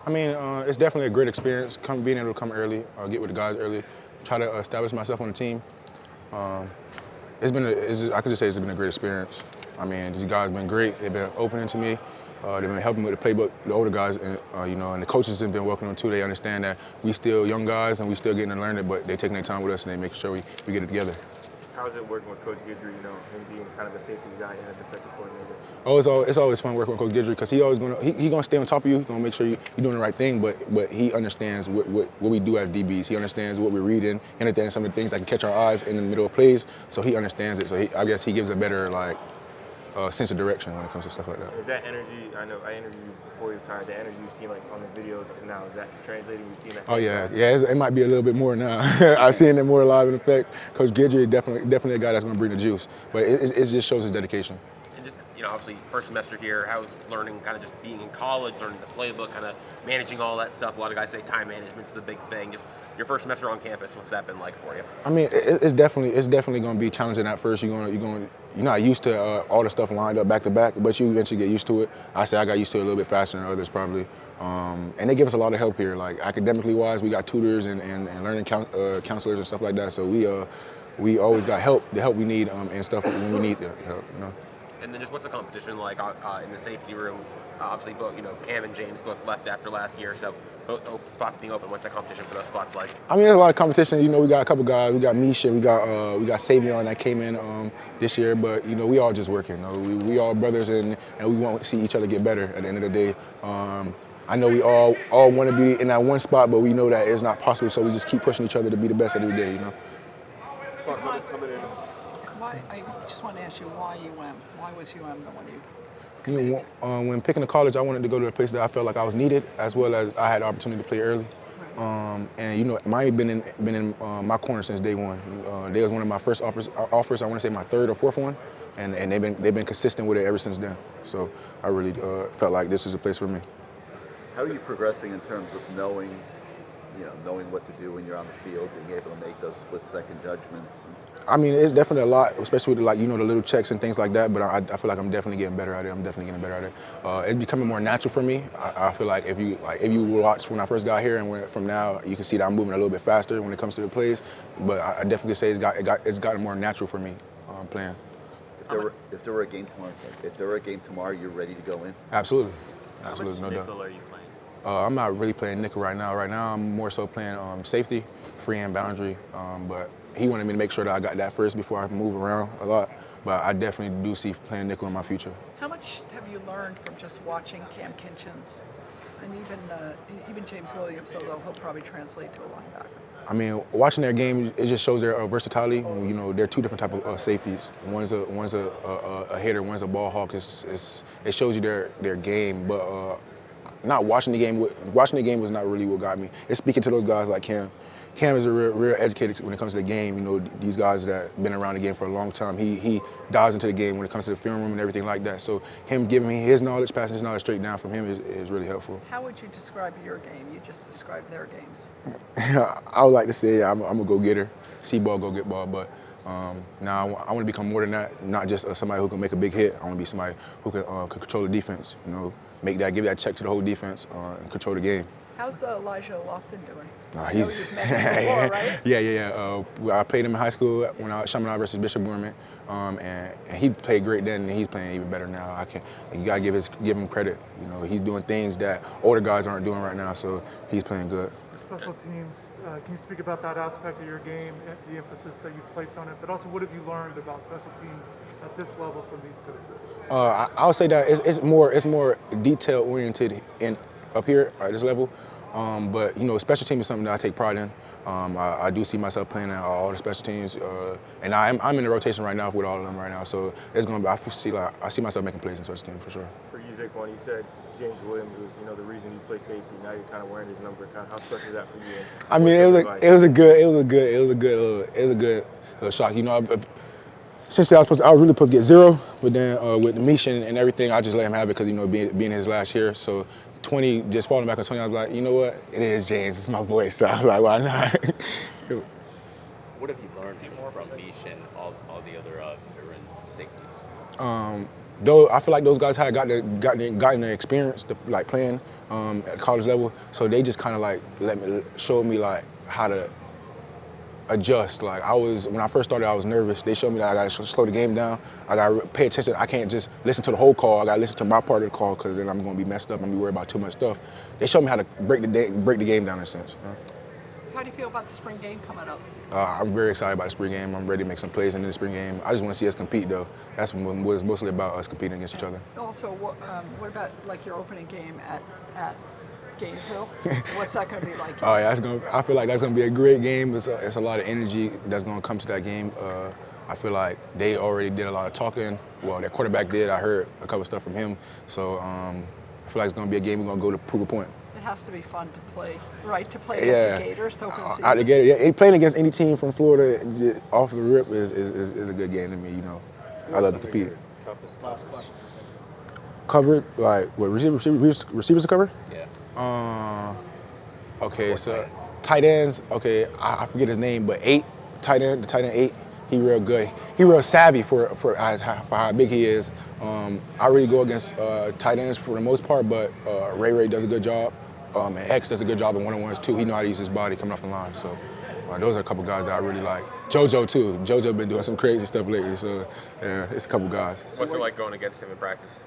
I mean, it's definitely a great experience. Being able to come early, get with the guys early, try to establish myself on the team. Um, I could just say it's been a great experience. I mean, these guys have been great. They've been opening to me. They've been helping with the playbook, the older guys, and and the coaches have been welcoming too. They understand that we still young guys and we still getting to learn it, but they're taking their time with us and they make sure we get it together. How is it working with Coach Guidry? Him being kind of a safety guy and a defensive coordinator. Oh, it's always fun working with Coach Guidry because he gonna stay on top of you. He's gonna make sure you're doing the right thing. But he understands what we do as DBs. He understands what we're reading. He understands some of the things that can catch our eyes in the middle of plays. So he understands it. So I guess he gives a better sense of direction when it comes to stuff like that. Is that energy? I know I interviewed you before he was hired. The energy you've seen on the videos now, is that translating? You've seen that? Oh yeah, it might be a little bit more now. I've seen it more live in effect. Coach Guidry definitely a guy that's going to bring the juice, but it just shows his dedication. And just obviously first semester here, how's learning, kind of just being in college, learning the playbook, kind of managing all that stuff? A lot of guys say time management's the big thing. Just your first semester on campus, what's that been like for you? I mean, it's definitely going to be challenging at first. You're not used to all the stuff lined up back to back, but you eventually get used to it. I got used to it a little bit faster than others probably. And they give us a lot of help here. Like academically wise, we got tutors and learning counselors and stuff like that. So we always got help, the help we need and stuff when we need the help. And then just what's the competition like in the safety room? Obviously, both Cam and James both left after last year, so both spots being open. What's the competition for those spots like? I mean, there's a lot of competition. We got a couple guys. We got Misha. We got Savion that came in this year. But we all just working. We all brothers, and we want to see each other get better. At the end of the day, I know we all want to be in that one spot, but we know that it's not possible. So we just keep pushing each other to be the best every day. I just want to ask you why UM? Why was UM the one you? When picking a college, I wanted to go to a place that I felt like I was needed, as well as I had the opportunity to play early. And Miami been in my corner since day one. They was one of my first offers. I want to say my third or fourth one, and they've been consistent with it ever since then. So I really felt like this is a place for me. How are you progressing in terms of knowing what to do when you're on the field, being able to make those split-second judgments? I mean, it's definitely a lot, especially with the little checks and things like that. But I feel like I'm definitely getting better at it. It's becoming more natural for me. I feel like if you watch when I first got here and from now, you can see that I'm moving a little bit faster when it comes to the plays. But I definitely say it's gotten more natural for me playing. If there were a game tomorrow, you're ready to go in? Absolutely, no doubt. Nickel are you playing? I'm not really playing nickel right now. Right now, I'm more so playing safety, free and boundary. But he wanted me to make sure that I got that first before I move around a lot. But I definitely do see playing nickel in my future. How much have you learned from just watching Cam Kinchens and even James Williams, although he'll probably translate to a linebacker? I mean, watching their game, it just shows their versatility. They're two different type of safeties. One's a hitter, one's a ball hawk. It shows you their game, but not watching the game. Watching the game was not really what got me. It's speaking to those guys like Cam. Cam is a real educated when it comes to the game. These guys that been around the game for a long time. He dives into the game when it comes to the film room and everything like that. So him giving me his knowledge, passing his knowledge straight down from him is really helpful. How would you describe your game? You just described their games. I would like to say I'm a go-getter, see ball, go get ball, but now I want to become more than that. Not just somebody who can make a big hit. I want to be somebody who can control the defense. Give that check to the whole defense and control the game. How's Elijah Lofton doing? He's you've met him before, right? Yeah. I played him in high school when I was Chaminade versus Bishop Gorman, and he played great then, and he's playing even better now. You gotta give him credit. He's doing things that older guys aren't doing right now, so he's playing good. Special teams. Can you speak about that aspect of your game, the emphasis that you've placed on it, but also what have you learned about special teams at this level from these coaches? I would say that it's more detail oriented up here at this level. But special team is something that I take pride in. I do see myself playing at all the special teams, and I'm in the rotation right now with all of them right now. So it's gonna be. I see myself making plays in special teams for sure. For you, Zaquan, you said James Williams was the reason you play safety. Now you're kind of wearing his number. How special is that for you? I mean, it was a good little shock. Since I was really supposed to get 0, but then with the mission and everything, I just let him have it because being his last year. So 20, just falling back on 20, I was like, you know what? It is James. It's my boy. So I was like, why not? What have you learned from Mish and all the other veteran safeties? though I feel like those guys had gotten the experience, like playing at college level, so they just kind of like showed me like how to adjust. Like when I first started, I was nervous. They showed me that I gotta slow the game down. I gotta pay attention. I can't just listen to the whole call. I gotta listen to my part of the call because then I'm gonna be messed up. I'm gonna be worried about too much stuff. They showed me how to break the game down in a sense. How do you feel about the spring game coming up? I'm very excited about the spring game. I'm ready to make some plays in the spring game. I just want to see us compete, though. That's what it's mostly about, us competing against each other. Also, what about like your opening game at Gainesville? What's that going to be like? Oh yeah, I feel like that's gonna be a great game. It's a lot of energy that's gonna come to that game. I feel like they already did a lot of talking. Well, their quarterback did. I heard a couple stuff from him. So I feel like it's gonna be a game we're gonna go to prove a point. It has to be fun to play, right? To play against the Gators to open the season. Out the Gators, yeah. Playing against any team from Florida off the rip is a good game to me. You know, I love to compete. Toughest classes. Covered, like what receivers to cover? Yeah. Okay, Or so tight ends. tight ends. Okay, I forget his name, but the tight end 8. He real good. He real savvy for how big he is. I really go against tight ends for the most part, but Ray does a good job. And X does a good job in one-on-ones too. He know how to use his body coming off the line. So those are a couple guys that I really like. JoJo too. JoJo been doing some crazy stuff lately. So yeah, it's a couple guys. What's it like going against him in practice?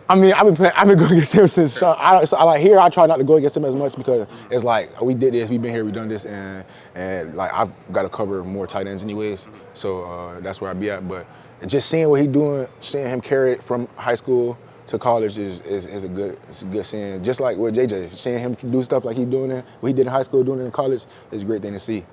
I mean, I've been going against him since. So I try not to go against him as much because it's like we did this, we've been here, we've done this, and like I've got to cover more tight ends anyways. So that's where I be at. But just seeing what he's doing, seeing him carry it from high school to college is a good seeing. Just like with JJ, seeing him do stuff like he's doing it, what he did in high school, doing it in college is a great thing to see.